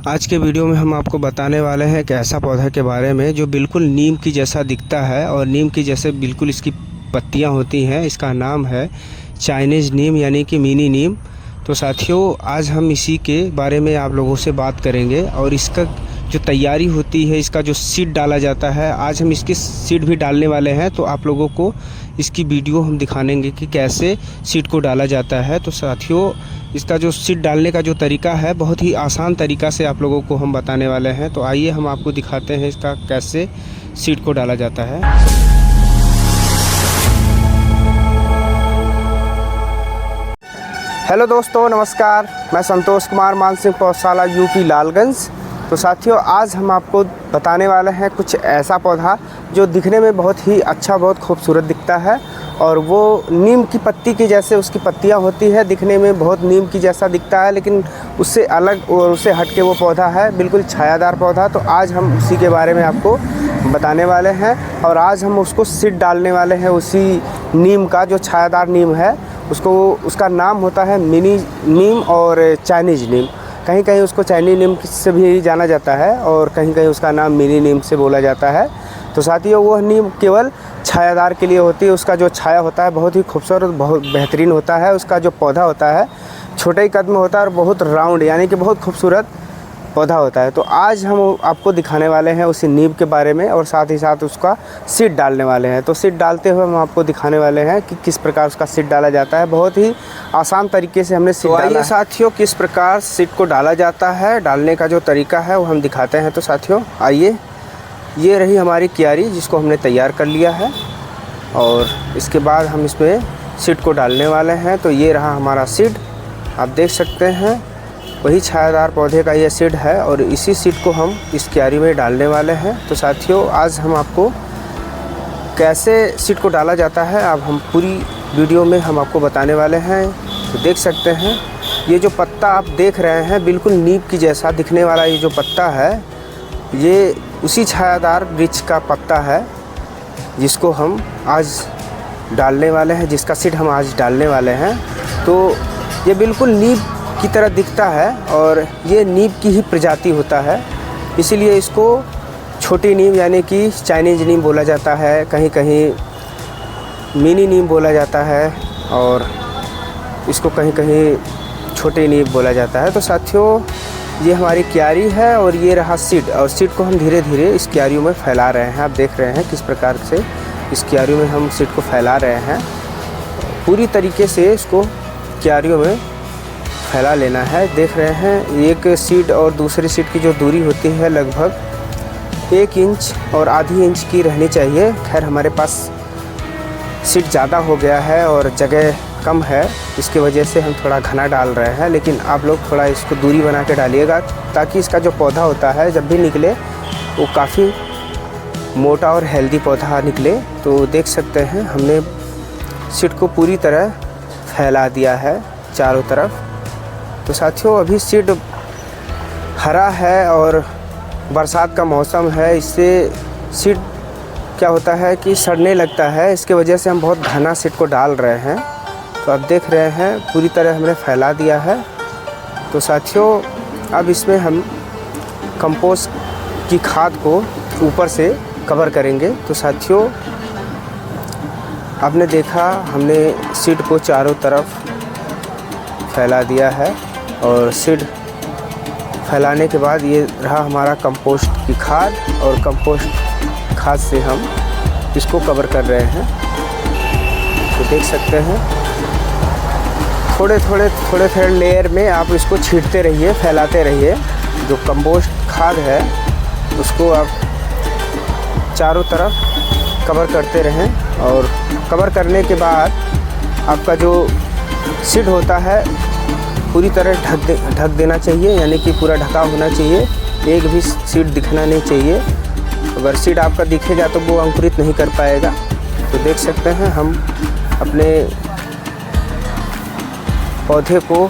आज के वीडियो में हम आपको बताने वाले हैं एक ऐसा पौधा के बारे में जो बिल्कुल नीम की जैसा दिखता है और नीम की जैसे बिल्कुल इसकी पत्तियां होती हैं। इसका नाम है चाइनीज़ नीम यानी कि मिनी नीम। तो साथियों, आज हम इसी के बारे में आप लोगों से बात करेंगे और इसका जो तैयारी होती है, इसका जो सीड डाला जाता है, आज हम इसकी सीड भी डालने वाले हैं। तो आप लोगों को इसकी वीडियो हम दिखाएंगे कि कैसे सीड को डाला जाता है। तो साथियों, इसका जो सीड डालने का जो तरीका है, बहुत ही आसान तरीका से आप लोगों को हम बताने वाले हैं। तो आइए हम आपको दिखाते हैं इसका कैसे सीड को डाला जाता है। हेलो दोस्तों, नमस्कार। मैं संतोष कुमार, मानसिंह पौधशाला, यूपी लालगंज। तो साथियों, आज हम आपको बताने वाले हैं कुछ ऐसा पौधा जो दिखने में बहुत ही अच्छा, बहुत खूबसूरत दिखता है और वो नीम की पत्ती की जैसे उसकी पत्तियां होती है, दिखने में बहुत नीम की जैसा दिखता है, लेकिन उससे अलग और उससे हट के वो पौधा है बिल्कुल छायादार पौधा। तो आज हम उसी के बारे में आपको बताने वाले हैं और आज हम उसको सीड डालने वाले हैं। उसी नीम का जो छायादार नीम है, उसका नाम होता है मिनी नीम और चाइनीज़ नीम। कहीं कहीं उसको चाइनीज़ नीम से भी जाना जाता है और कहीं कहीं उसका नाम मिनी नीम से बोला जाता है। तो साथियों, वह नीम केवल छायादार के लिए होती है। उसका जो छाया होता है बहुत ही खूबसूरत, बहुत बेहतरीन होता है। उसका जो पौधा होता है छोटे ही कद में होता है और बहुत राउंड यानी कि बहुत खूबसूरत पौधा होता है। तो आज हम आपको दिखाने वाले हैं उसी नीम के बारे में और साथ ही साथ उसका सीड डालने वाले हैं। तो सीड डालते हुए हम आपको दिखाने वाले हैं कि किस प्रकार उसका सीड डाला जाता है। बहुत ही आसान तरीके से हमने सीड डाला है। साथियों, किस प्रकार सीड को डाला जाता है, डालने का जो तरीका है वो हम दिखाते हैं। तो साथियों आइए, ये रही हमारी क्यारी जिसको हमने तैयार कर लिया है और इसके बाद हम इसमें सीड को डालने वाले हैं। तो ये रहा हमारा सीड, आप देख सकते हैं, वही छायादार पौधे का ये सीड है और इसी सीड को हम इस क्यारी में डालने वाले हैं। तो साथियों, आज हम आपको कैसे सीड को डाला जाता है अब हम पूरी वीडियो में हम आपको बताने वाले हैं। तो देख सकते हैं, ये जो पत्ता आप देख रहे हैं बिल्कुल नीम की जैसा दिखने वाला ये जो पत्ता है, ये उसी छायादार वृक्ष का पत्ता है जिसको हम आज डालने वाले हैं, जिसका सीड हम आज डालने वाले हैं। तो ये बिल्कुल नीम की तरह दिखता है और ये नीम की ही प्रजाति होता है, इसीलिए इसको छोटी नीम यानी कि चाइनीज़ नीम बोला जाता है, कहीं कहीं मिनी नीम बोला जाता है और इसको कहीं कहीं छोटी नीम बोला जाता है। तो साथियों, ये हमारी क्यारी है और ये रहा सीड और सीड को हम धीरे धीरे इस क्यारियों में फैला रहे हैं। आप देख रहे हैं किस प्रकार से इस क्यारियों में हम सीड को फैला रहे हैं। पूरी तरीके से इसको क्यारियों में फैला लेना है। देख रहे हैं, एक सीड और दूसरी सीड की जो दूरी होती है लगभग 1 इंच और आधी इंच की रहनी चाहिए। खैर, हमारे पास सीड ज़्यादा हो गया है और जगह कम है, इसकी वजह से हम थोड़ा घना डाल रहे हैं, लेकिन आप लोग थोड़ा इसको दूरी बना के डालिएगा ताकि इसका जो पौधा होता है जब भी निकले वो काफ़ी मोटा और हेल्दी पौधा निकले। तो देख सकते हैं, हमने सीड को पूरी तरह फैला दिया है चारों तरफ। तो साथियों, अभी सीड हरा है और बरसात का मौसम है, इससे सीड क्या होता है कि सड़ने लगता है, इसके वजह से हम बहुत घना सीड को डाल रहे हैं। तो आप देख रहे हैं पूरी तरह हमने फैला दिया है। तो साथियों, अब इसमें हम कंपोस्ट की खाद को ऊपर से कवर करेंगे। तो साथियों, आपने देखा, हमने सीड को चारों तरफ फैला दिया है और सीड फैलाने के बाद ये रहा हमारा कंपोस्ट की खाद और कंपोस्ट खाद से हम इसको कवर कर रहे हैं। तो देख सकते हैं, थोड़े थोड़े लेयर में आप इसको छींटते रहिए, फैलाते रहिए। जो कंपोस्ट खाद है उसको आप चारों तरफ कवर करते रहें और कवर करने के बाद आपका जो सीड होता है पूरी तरह ढक देना चाहिए, यानी कि पूरा ढका होना चाहिए, एक भी सीड दिखना नहीं चाहिए। अगर सीड आपका दिखेगा तो वो अंकुरित नहीं कर पाएगा। तो देख सकते हैं, हम अपने पौधे को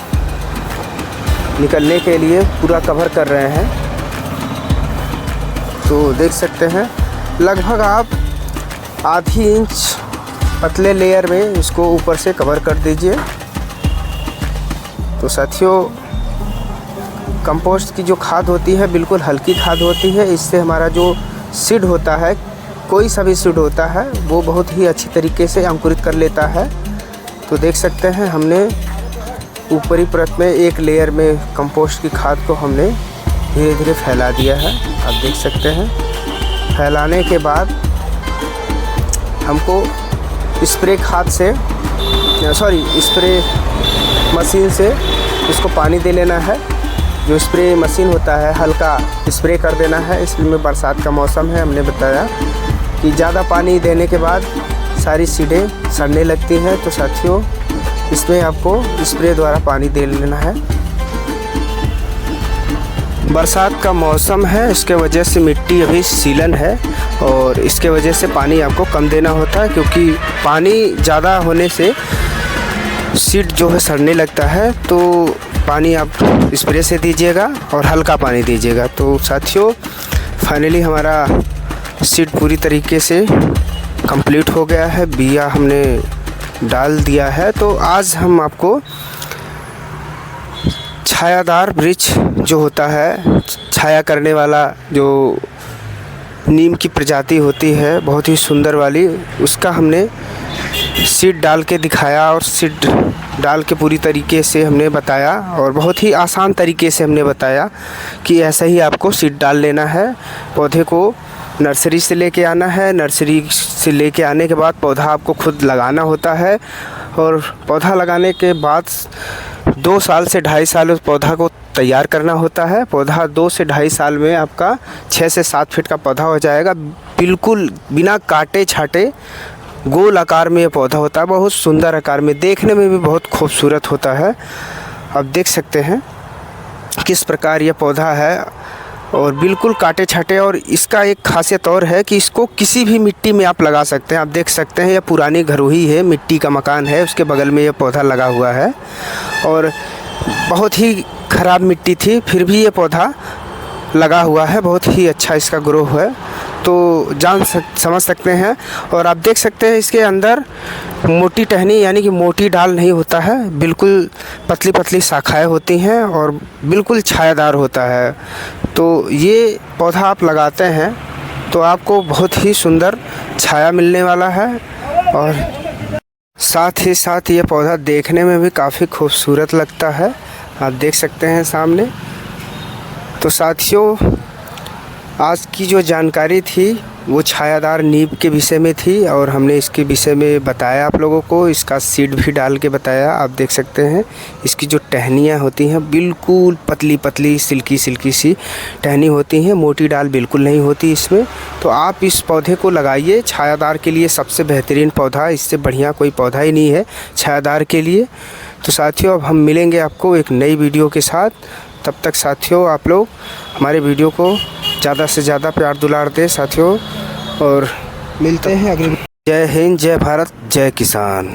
निकलने के लिए पूरा कवर कर रहे हैं। तो देख सकते हैं, लगभग आप आधी इंच पतले लेयर में इसको ऊपर से कवर कर दीजिए। तो साथियों, कंपोस्ट की जो खाद होती है बिल्कुल हल्की खाद होती है। इससे हमारा जो सीड होता है, कोई सा भी सीड होता है, वो बहुत ही अच्छी तरीके से अंकुरित कर लेता है। तो देख सकते हैं हमने ऊपरी परत में एक लेयर में कंपोस्ट की खाद को हमने धीरे धीरे फैला दिया है। आप देख सकते हैं फैलाने के बाद हमको स्प्रे मशीन से इसको पानी दे लेना है। जो स्प्रे मशीन होता है हल्का स्प्रे कर देना है। इसमें बरसात का मौसम है, हमने बताया कि ज़्यादा पानी देने के बाद सारी सीडें सड़ने लगती हैं। तो साथियों इसमें आपको स्प्रे द्वारा पानी दे लेना है। बरसात का मौसम है, इसके वजह से मिट्टी अभी सीलन है और इसके वजह से पानी आपको कम देना होता है, क्योंकि पानी ज़्यादा होने से सीड जो है सड़ने लगता है। तो पानी आप स्प्रे से दीजिएगा और हल्का पानी दीजिएगा। तो साथियों फाइनली हमारा सीड पूरी तरीके से कंप्लीट हो गया है, बिया हमने डाल दिया है। तो आज हम आपको छायादार वृक्ष जो होता है, छाया करने वाला जो नीम की प्रजाति होती है बहुत ही सुंदर वाली, उसका हमने सीड डाल के दिखाया और सीड डाल के पूरी तरीके से हमने बताया और बहुत ही आसान तरीके से हमने बताया कि ऐसा ही आपको सीड डाल लेना है। पौधे को नर्सरी से लेके आना है, नर्सरी से लेके आने के बाद पौधा आपको खुद लगाना होता है और पौधा लगाने के बाद 2 साल से 2.5 साल उस पौधा को तैयार करना होता है। पौधा 2 से 2.5 साल में आपका 6 से 7 फीट का पौधा हो जाएगा, बिल्कुल बिना काटे छाटे गोल आकार में ये पौधा होता है, बहुत सुंदर आकार में, देखने में भी बहुत खूबसूरत होता है। आप देख सकते हैं किस प्रकार ये पौधा है और बिल्कुल काटे छाटे। और इसका एक खासियत और है कि इसको किसी भी मिट्टी में आप लगा सकते हैं। आप देख सकते हैं यह पुरानी घरोही है, मिट्टी का मकान है, उसके बगल में ये पौधा लगा हुआ है और बहुत ही ख़राब मिट्टी थी, फिर भी ये पौधा लगा हुआ है, बहुत ही अच्छा इसका ग्रो है। तो समझ सकते हैं। और आप देख सकते हैं इसके अंदर मोटी टहनी यानी कि मोटी डाल नहीं होता है, बिल्कुल पतली पतली शाखाएं होती हैं और बिल्कुल छायादार होता है। तो ये पौधा आप लगाते हैं तो आपको बहुत ही सुंदर छाया मिलने वाला है और साथ ही साथ ये पौधा देखने में भी काफ़ी खूबसूरत लगता है। आप देख सकते हैं सामने। तो साथियों आज की जो जानकारी थी वो छायादार नीम के विषय में थी और हमने इसके विषय में बताया आप लोगों को, इसका सीड भी डाल के बताया। आप देख सकते हैं इसकी जो टहनियाँ होती हैं बिल्कुल पतली पतली सिल्की सी टहनी होती हैं, मोटी डाल बिल्कुल नहीं होती इसमें। तो आप इस पौधे को लगाइए, छायादार के लिए सबसे बेहतरीन पौधा, इससे बढ़िया कोई पौधा ही नहीं है छायादार के लिए। तो साथियों अब हम मिलेंगे आपको एक नई वीडियो के साथ। तब तक साथियों आप लोग हमारे वीडियो को ज़्यादा से ज़्यादा प्यार दुलार दें साथियों और मिलते हैं अगले। जय हिंद, जय भारत, जय किसान।